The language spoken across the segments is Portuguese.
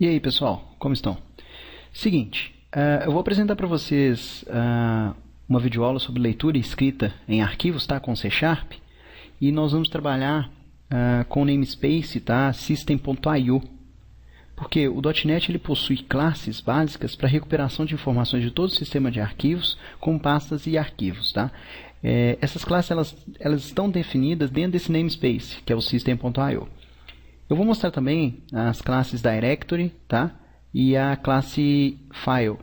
E aí, pessoal, como estão? Seguinte, eu vou apresentar para vocês uma videoaula sobre leitura e escrita em arquivos, tá? Com C#, e nós vamos trabalhar com o namespace, tá? System.io, porque o .NET ele possui classes básicas para recuperação de informações de todo o sistema de arquivos, como pastas e arquivos, tá? Essas classes elas estão definidas dentro desse namespace, que é o System.io. Eu vou mostrar também as classes Directory, tá? E a classe File.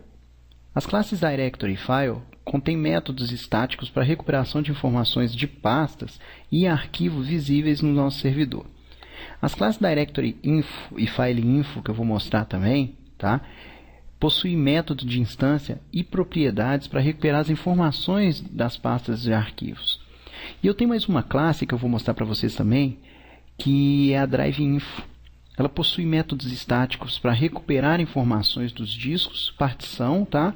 As classes Directory e File contêm métodos estáticos para recuperação de informações de pastas e arquivos visíveis no nosso servidor. As classes Directory Info e File Info, que eu vou mostrar também, tá? Possuem métodos de instância e propriedades para recuperar as informações das pastas de arquivos. E eu tenho mais uma classe que eu vou mostrar para vocês também, que é a Drive Info. Ela possui métodos estáticos para recuperar informações dos discos, partição, tá?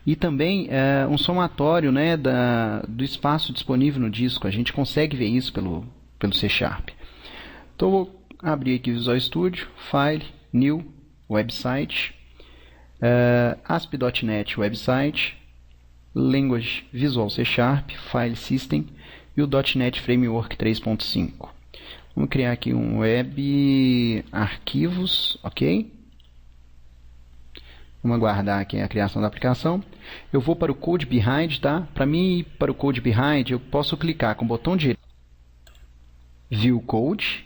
E também um somatório, né, do espaço disponível no disco. A gente consegue ver isso pelo C#. Então eu vou abrir aqui o Visual Studio, File, New, Website, ASP.NET Website, Language Visual C#, File System e o .NET Framework 3.5. Vamos criar aqui um web arquivos, ok? Vamos aguardar aqui a criação da aplicação. Eu vou para o Code Behind, tá? Para mim ir para o Code Behind, eu posso clicar com o botão direito, View Code,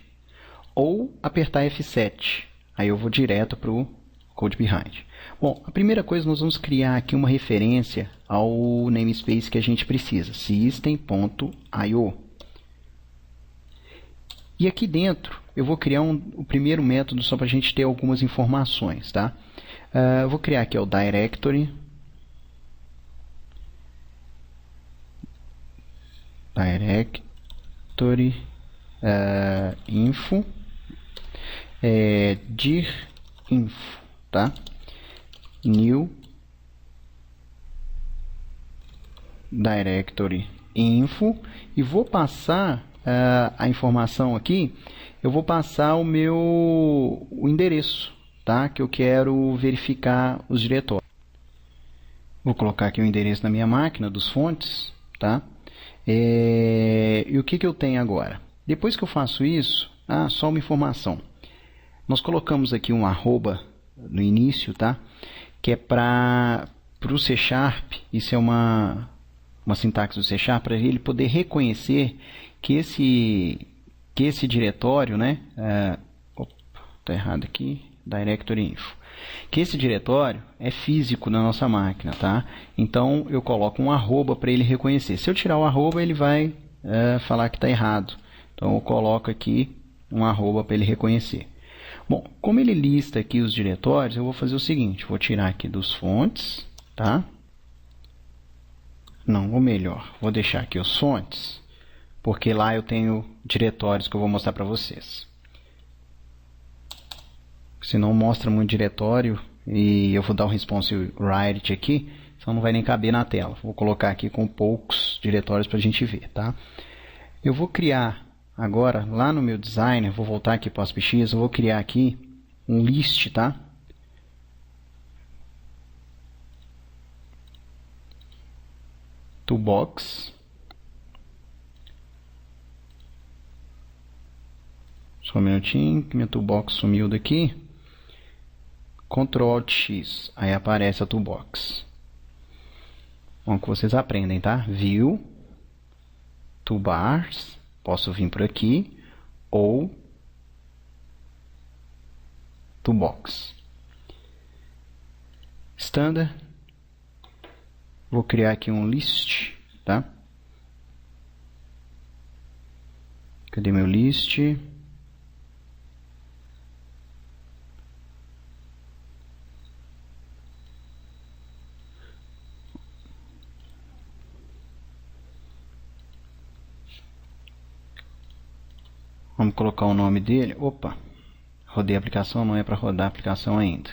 ou apertar F7. Aí eu vou direto para o Code Behind. Bom, a primeira coisa, nós vamos criar aqui uma referência ao namespace que a gente precisa, System.io. E aqui dentro, eu vou criar o primeiro método só para a gente ter algumas informações, tá? Eu vou criar aqui o Directory. Info. Dir info, tá? New Directory info. E vou passar a informação aqui, eu vou passar o endereço, tá? Que eu quero verificar os diretórios. Vou colocar aqui o endereço na minha máquina dos fontes, tá? E o que eu tenho agora? Depois que eu faço isso, só uma informação. Nós colocamos aqui um arroba no início, tá? Que é para o C#, isso é uma sintaxe do C# para ele poder reconhecer que esse diretório, né? Tá errado aqui, Directory Info. Que esse diretório é físico na nossa máquina, tá? Então eu coloco um arroba para ele reconhecer. Se eu tirar o arroba, ele vai falar que está errado. Então eu coloco aqui um arroba para ele reconhecer. Bom, como ele lista aqui os diretórios, eu vou fazer o seguinte: vou tirar aqui dos fontes, tá? Não, ou melhor, vou deixar aqui os fontes, porque lá eu tenho diretórios que eu vou mostrar para vocês. Se não mostra muito diretório e eu vou dar o response write aqui, então não vai nem caber na tela. Vou colocar aqui com poucos diretórios para a gente ver, tá? Eu vou criar agora, lá no meu designer, vou voltar aqui para o ASPX, eu vou criar aqui um list, tá? Toolbox. Só um minutinho, que minha toolbox sumiu daqui. Ctrl Alt X, aí aparece a toolbox. Bom, que vocês aprendem, tá? View, Toolbars, posso vir por aqui, ou Toolbox. Standard, vou criar aqui um list, tá? Cadê meu list? Vamos colocar o nome dele. Opa, rodei a aplicação, não é para rodar a aplicação ainda.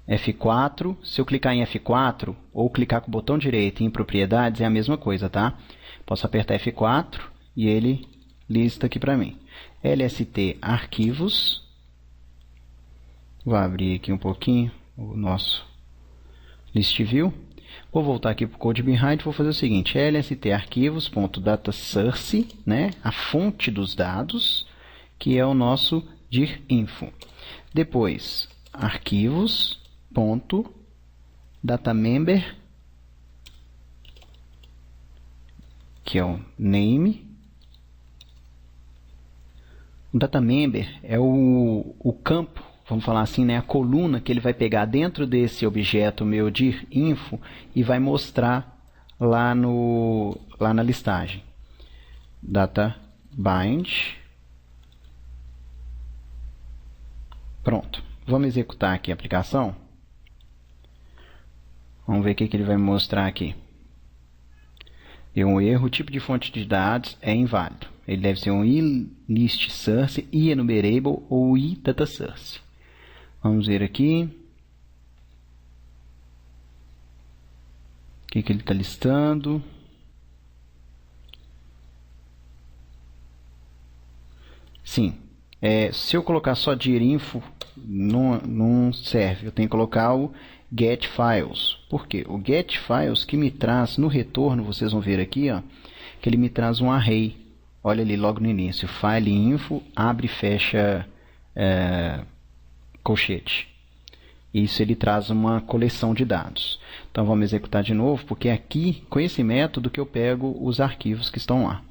F4, se eu clicar em F4 ou clicar com o botão direito em propriedades é a mesma coisa, tá? Posso apertar F4 e ele lista aqui para mim. LST arquivos, Vou abrir aqui um pouquinho o nosso list view. Vou voltar aqui para o code behind, vou fazer o seguinte, lst-arquivos.datasource, né, a fonte dos dados, que é o nosso dir info. Depois, arquivos.datamember, que é o name. O datamember é o campo, vamos falar assim, né, a coluna que ele vai pegar dentro desse objeto meu dir info e vai mostrar lá na listagem. Data bind. Pronto. Vamos executar aqui a aplicação. Vamos ver o que ele vai me mostrar aqui. Deu um erro, o tipo de fonte de dados é inválido. Ele deve ser um ilist source, enumerable ou data source. Vamos ver aqui. O que ele está listando. Sim. Se eu colocar só dir info, não serve. Eu tenho que colocar o get files. Por quê? O get files que me traz no retorno, vocês vão ver aqui, ó, que ele me traz um array. Olha ali logo no início, file info, abre e fecha colchete. Isso ele traz uma coleção de dados. Então vamos executar de novo, porque é aqui, com esse método, que eu pego os arquivos que estão lá.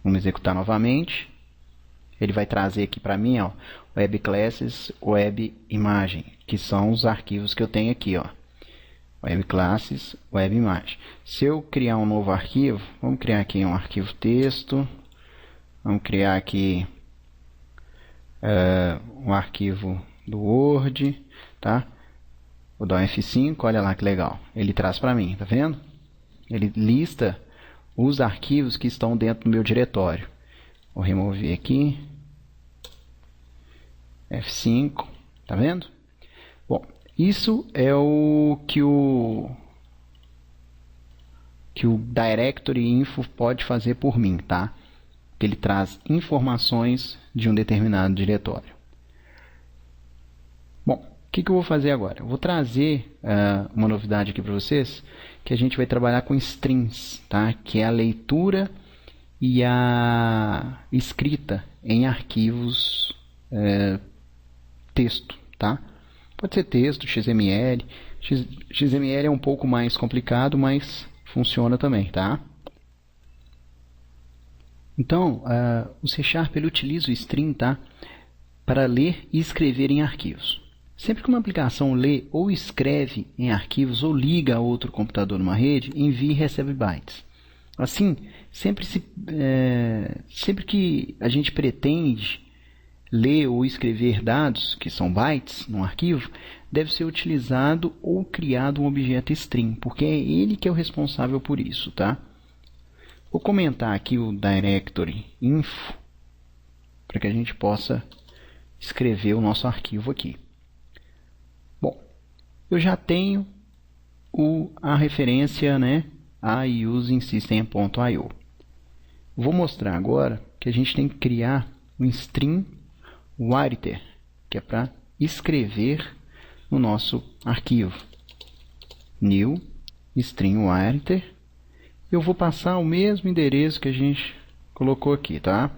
Vamos executar novamente. Ele vai trazer aqui para mim, ó, web classes, web imagem, que são os arquivos que eu tenho aqui, ó. Web classes, web imagem. Se eu criar um novo arquivo, vamos criar aqui um arquivo texto, vamos criar aqui um arquivo do Word, tá? Vou dar um F5, olha lá que legal. Ele traz para mim, tá vendo? Ele lista os arquivos que estão dentro do meu diretório. Vou remover aqui. F5, tá vendo? Bom, isso é o que o Directory Info pode fazer por mim, tá? Que ele traz informações de um determinado diretório. Bom, o que eu vou fazer agora? Eu vou trazer uma novidade aqui para vocês, que a gente vai trabalhar com strings, tá? Que é a leitura e a escrita em arquivos texto, tá? Pode ser texto, XML. XML é um pouco mais complicado, mas funciona também, tá? Então, o C# ele utiliza o string, tá? Para ler e escrever em arquivos. Sempre que uma aplicação lê ou escreve em arquivos ou liga a outro computador numa rede, envia e recebe bytes. Assim, sempre que a gente pretende ler ou escrever dados, que são bytes, num arquivo, deve ser utilizado ou criado um objeto string, porque é ele que é o responsável por isso, tá? Vou comentar aqui o directory info, para que a gente possa escrever o nosso arquivo aqui. Bom, eu já tenho a referência, né, a using system.io. Vou mostrar agora que a gente tem que criar um string writer, que é para escrever no nosso arquivo. New string writer. Eu vou passar o mesmo endereço que a gente colocou aqui, tá?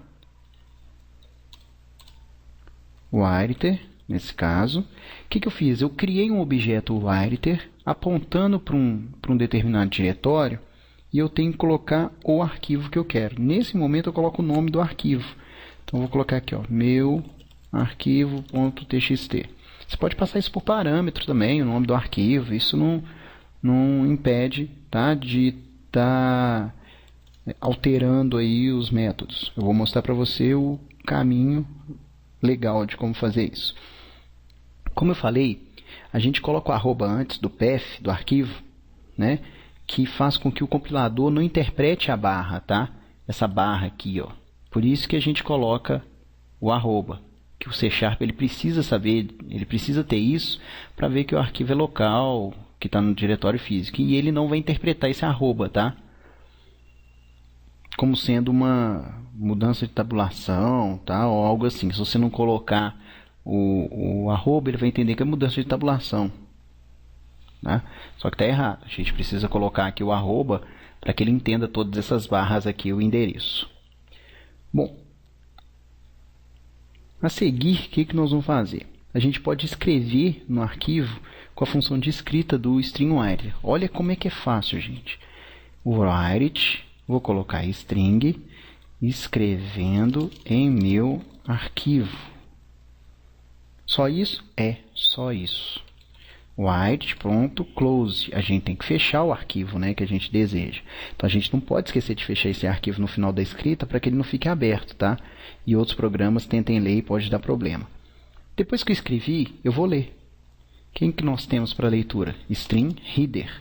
Writer, nesse caso. O que eu fiz? Eu criei um objeto writer apontando para um determinado diretório e eu tenho que colocar o arquivo que eu quero. Nesse momento eu coloco o nome do arquivo. Então vou colocar aqui, ó, meu arquivo.txt. Você pode passar isso por parâmetro também, o nome do arquivo. Isso não impede, tá, de estar alterando aí os métodos. Eu vou mostrar para você o caminho legal de como fazer isso. Como eu falei, a gente coloca o arroba antes do path do arquivo, né, que faz com que o compilador não interprete a barra, tá? Essa barra aqui, ó. Por isso que a gente coloca o arroba, que o C# ele precisa saber, ele precisa ter isso para ver que o arquivo é local, que está no diretório físico, e ele não vai interpretar esse arroba, tá? Como sendo uma mudança de tabulação, tá? Ou algo assim. Se você não colocar o arroba, ele vai entender que é mudança de tabulação. Né? Só que está errado. A gente precisa colocar aqui o arroba para que ele entenda todas essas barras aqui, o endereço. Bom, a seguir, o que nós vamos fazer? A gente pode escrever no arquivo com a função de escrita do string_writer. Olha como é que é fácil, gente. O write, vou colocar string, escrevendo em meu arquivo. Só isso? É, só isso. Write, pronto, close. A gente tem que fechar o arquivo, né, que a gente deseja. Então, a gente não pode esquecer de fechar esse arquivo no final da escrita para que ele não fique aberto, tá? E outros programas tentem ler e pode dar problema. Depois que eu escrevi, eu vou ler. Quem que nós temos para leitura? String header.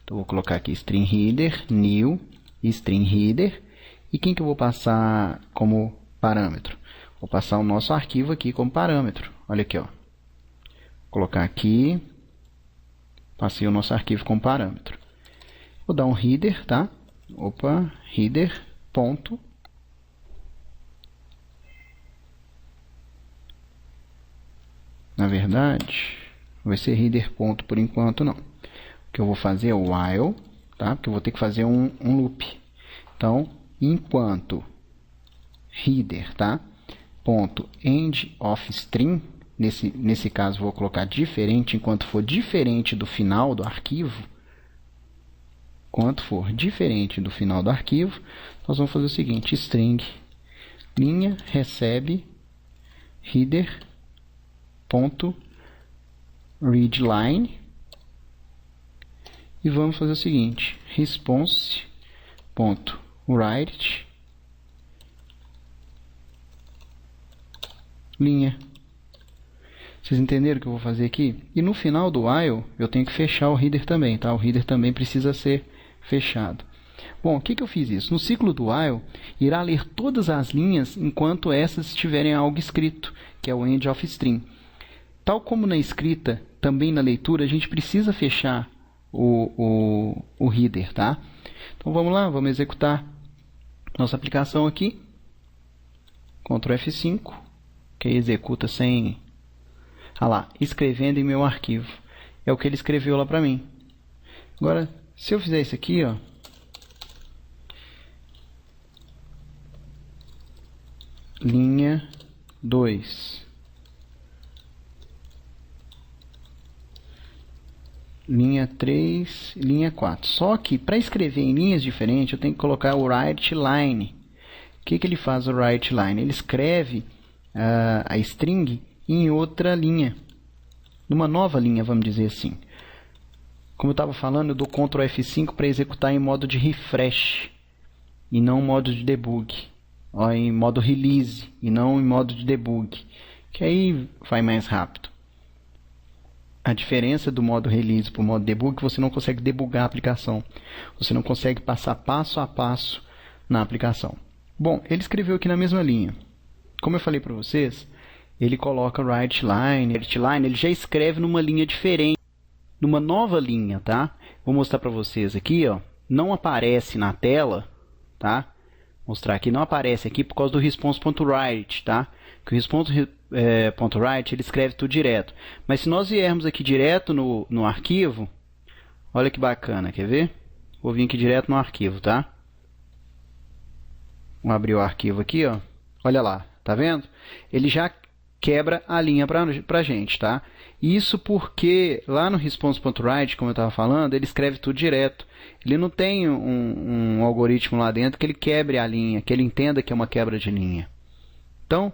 Então, vou colocar aqui string header, new, string header. E quem que eu vou passar como parâmetro? Vou passar o nosso arquivo aqui como parâmetro. Olha aqui, ó. Vou colocar aqui. Passei o nosso arquivo como parâmetro. Vou dar um header, tá? Opa, header, ponto. Na verdade, vai ser header ponto por enquanto não. O que eu vou fazer é o while, tá? Porque eu vou ter que fazer um loop. Então, enquanto header, tá? Ponto end of string, nesse caso vou colocar diferente, enquanto for diferente do final do arquivo, nós vamos fazer o seguinte, string linha recebe header ponto readline e vamos fazer o seguinte, response ponto write linha. Vocês entenderam o que eu vou fazer aqui? E no final do while, eu tenho que fechar o header também, tá? O header também precisa ser fechado. Bom, o que eu fiz isso? No ciclo do while, irá ler todas as linhas enquanto essas tiverem algo escrito, que é o end of string. Tal como na escrita, também na leitura, a gente precisa fechar o header, tá? Então vamos lá, vamos executar nossa aplicação aqui. Ctrl F5, que executa sem... Ah lá, escrevendo em meu arquivo. É o que ele escreveu lá para mim. Agora, se eu fizer isso aqui, ó, linha 2, linha 3, linha 4. Só que para escrever em linhas diferentes, eu tenho que colocar o write line. O que ele faz o write line? Ele escreve a string em outra linha, numa nova linha, vamos dizer assim. Como eu estava falando, eu dou Ctrl F5 para executar em modo de refresh e não modo de debug, ó, em modo release e não em modo de debug, que aí vai mais rápido. A diferença do modo release para o modo debug é que você não consegue debugar a aplicação, você não consegue passar passo a passo na aplicação. Bom, ele escreveu aqui na mesma linha. Como eu falei para vocês, ele coloca write line, ele já escreve numa linha diferente, numa nova linha, tá? Vou mostrar para vocês aqui, ó, não aparece na tela, tá? Mostrar aqui, não aparece aqui por causa do response.write, tá? Que o response.write ele escreve tudo direto. Mas se nós viermos aqui direto no arquivo, olha que bacana, quer ver? Vou vir aqui direto no arquivo, tá? Vamos abrir o arquivo aqui, ó. Olha lá, tá vendo? Ele já quebra a linha pra gente, tá? Isso porque lá no response.write, como eu estava falando, ele escreve tudo direto. Ele não tem um algoritmo lá dentro que ele quebre a linha, que ele entenda que é uma quebra de linha. Então,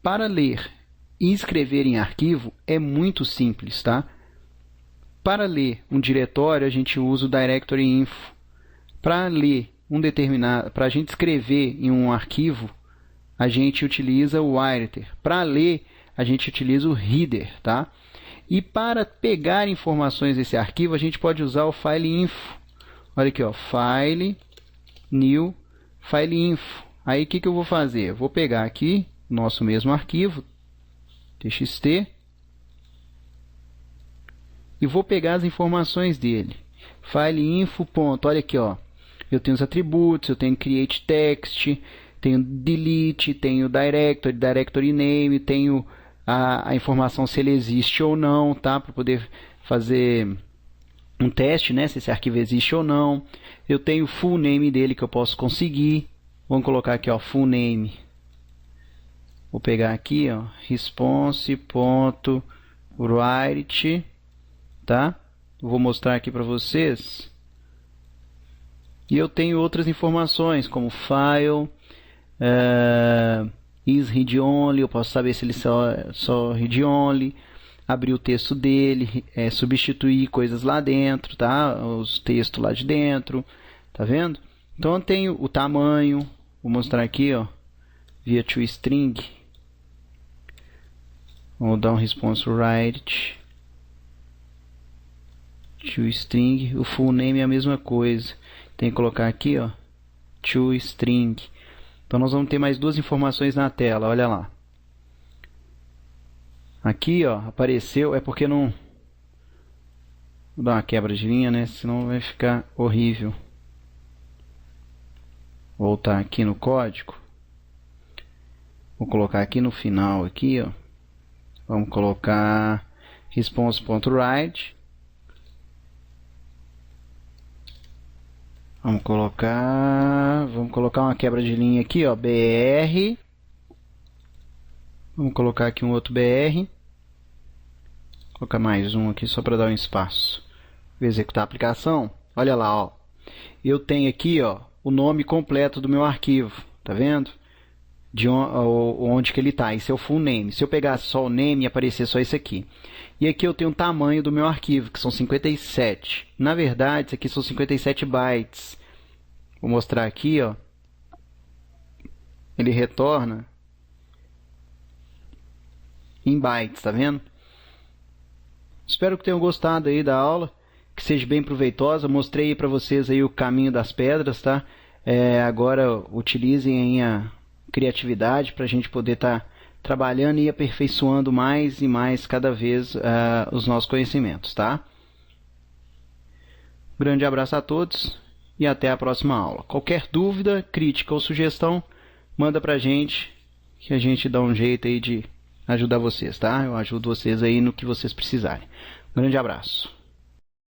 para ler e escrever em arquivo é muito simples, tá? Para ler um diretório, a gente usa o directory info. Para ler para a gente escrever em um arquivo, a gente utiliza o writer. Para ler, a gente utiliza o reader, tá? E para pegar informações desse arquivo, a gente pode usar o file info. Olha aqui, ó, file new file info. Aí o que eu vou fazer? Eu vou pegar aqui nosso mesmo arquivo txt e vou pegar as informações dele. File info. Olha aqui, ó. Eu tenho os atributos, eu tenho create text, tenho delete, tenho directory name, tenho a informação se ele existe ou não, tá? Para poder fazer um teste, né? Se esse arquivo existe ou não. Eu tenho o full name dele que eu posso conseguir. Vamos colocar aqui, ó, full name. Vou pegar aqui, ó, response.write, tá? Eu vou mostrar aqui para vocês. E eu tenho outras informações, como file, is read only, eu posso saber se ele só read only, abrir o texto dele, substituir coisas lá dentro, tá? Os textos lá de dentro, tá vendo? Então eu tenho o tamanho, vou mostrar aqui, ó, via toString. Vamos dar um response write toString. O full name é a mesma coisa. Tem que colocar aqui, ó, toString. Então nós vamos ter mais duas informações na tela, olha lá. Aqui, ó, apareceu, é porque não... Vou dar uma quebra de linha, né? Senão vai ficar horrível. Voltar aqui no código. Vou colocar aqui no final, aqui, ó. Vamos colocar response.write. Vamos colocar uma quebra de linha aqui, ó, BR. Vamos colocar aqui um outro BR. Vou colocar mais um aqui só para dar um espaço. Vou executar a aplicação. Olha lá, ó. Eu tenho aqui, ó, o nome completo do meu arquivo, tá vendo? De onde que ele está. Esse é o full name. Se eu pegasse só o name, ia aparecer só esse aqui. E aqui eu tenho o tamanho do meu arquivo, que são 57. Na verdade, isso aqui são 57 bytes. Vou mostrar aqui, ó. Ele retorna em bytes, tá vendo? Espero que tenham gostado aí da aula, que seja bem proveitosa. Mostrei para vocês aí o caminho das pedras, tá? Agora utilizem aí a criatividade para a gente poder estar trabalhando e aperfeiçoando mais e mais cada vez os nossos conhecimentos, tá? Um grande abraço a todos e até a próxima aula. Qualquer dúvida, crítica ou sugestão, manda pra gente que a gente dá um jeito aí de ajudar vocês, tá? Eu ajudo vocês aí no que vocês precisarem. Um grande abraço.